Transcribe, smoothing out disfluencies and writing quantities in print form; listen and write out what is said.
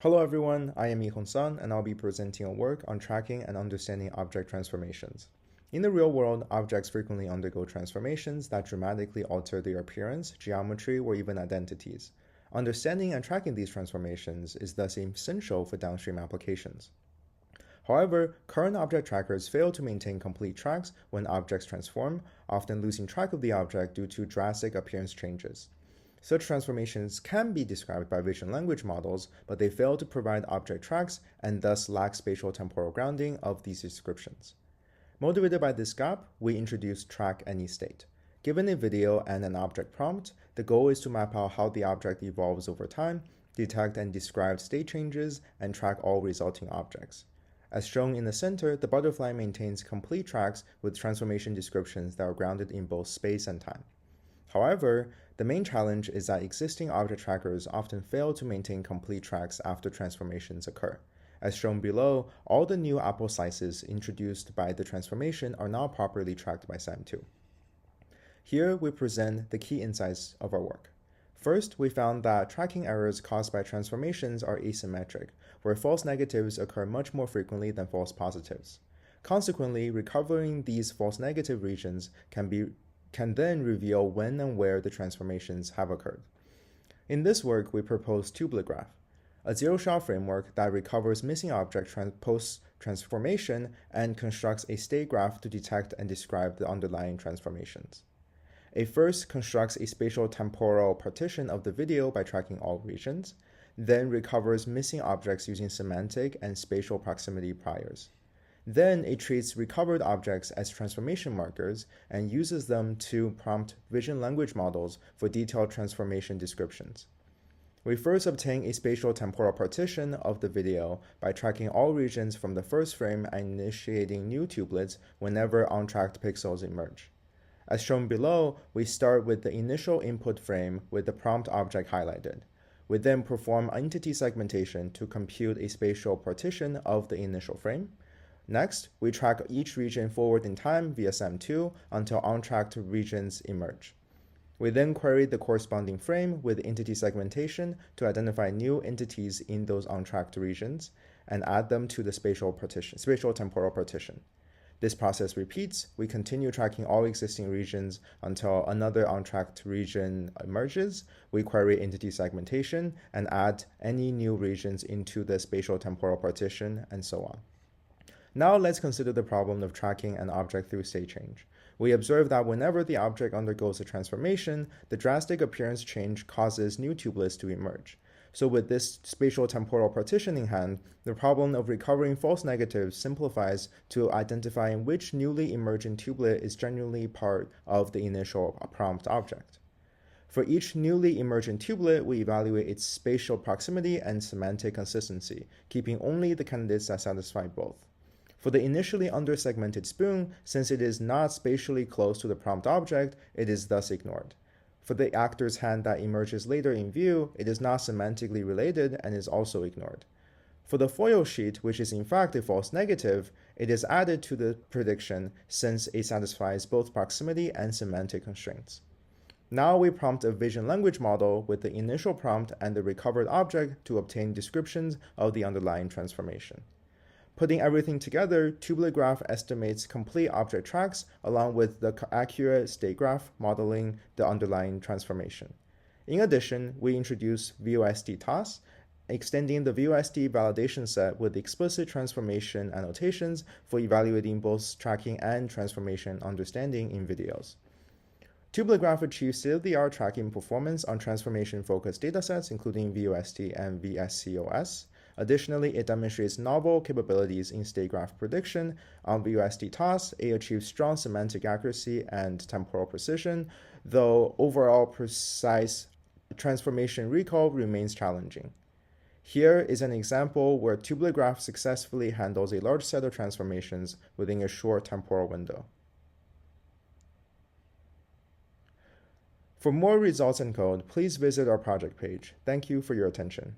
Hello everyone, I am Yihong Sun, and I'll be presenting a work on tracking and understanding object transformations. In the real world, objects frequently undergo transformations that dramatically alter their appearance, geometry, or even identities. Understanding and tracking these transformations is thus essential for downstream applications. However, current object trackers fail to maintain complete tracks when objects transform, often losing track of the object due to drastic appearance changes. Such transformations can be described by vision language models, but they fail to provide object tracks and thus lack spatial temporal grounding of these descriptions. Motivated by this gap, we introduced Track Any State. Given a video and an object prompt, the goal is to map out how the object evolves over time, detect and describe state changes, and track all resulting objects. As shown in the center, the butterfly maintains complete tracks with transformation descriptions that are grounded in both space and time. However, the main challenge is that existing object trackers often fail to maintain complete tracks after transformations occur. As shown below, all the new apple slices introduced by the transformation are not properly tracked by SAM2. Here we present the key insights of our work. First, we found that tracking errors caused by transformations are asymmetric, where false negatives occur much more frequently than false positives. Consequently, recovering these false negative regions can then reveal when and where the transformations have occurred. In this work, we propose TubeletGraph, a zero-shot framework that recovers missing object post-transformation and constructs a state graph to detect and describe the underlying transformations. It first constructs a spatial temporal partition of the video by tracking all regions, then recovers missing objects using semantic and spatial proximity priors. Then it treats recovered objects as transformation markers and uses them to prompt vision language models for detailed transformation descriptions. We first obtain a spatial temporal partition of the video by tracking all regions from the first frame and initiating new tubelets whenever untracked pixels emerge. As shown below, we start with the initial input frame with the prompt object highlighted. We then perform entity segmentation to compute a spatial partition of the initial frame. Next, we track each region forward in time via SAM2 until untracked regions emerge. We then query the corresponding frame with entity segmentation to identify new entities in those untracked regions and add them to the spatial temporal partition. This process repeats. We continue tracking all existing regions until another untracked region emerges. We query entity segmentation and add any new regions into the spatial temporal partition, and so on. Now let's consider the problem of tracking an object through state change. We observe that whenever the object undergoes a transformation, the drastic appearance change causes new tubelets to emerge. So with this spatial temporal partition in hand, the problem of recovering false negatives simplifies to identifying which newly emergent tubelet is genuinely part of the initial prompt object. For each newly emergent tubelet, we evaluate its spatial proximity and semantic consistency, keeping only the candidates that satisfy both. For the initially undersegmented spoon, since it is not spatially close to the prompt object, it is thus ignored. For the actor's hand that emerges later in view, it is not semantically related and is also ignored. For the foil sheet, which is in fact a false negative, it is added to the prediction since it satisfies both proximity and semantic constraints. Now we prompt a vision language model with the initial prompt and the recovered object to obtain descriptions of the underlying transformation. Putting everything together, TubeletGraph estimates complete object tracks along with the accurate state graph modeling the underlying transformation. In addition, we introduce VOST-TAS, extending the VOST validation set with explicit transformation annotations for evaluating both tracking and transformation understanding in videos. TubeletGraph achieves state-of-the-art tracking performance on transformation-focused datasets, including VOST and VSCOS. Additionally, it demonstrates novel capabilities in state graph prediction. On VOST-TAS, it achieves strong semantic accuracy and temporal precision, though overall precise transformation recall remains challenging. Here is an example where TubeletGraph successfully handles a large set of transformations within a short temporal window. For more results and code, please visit our project page. Thank you for your attention.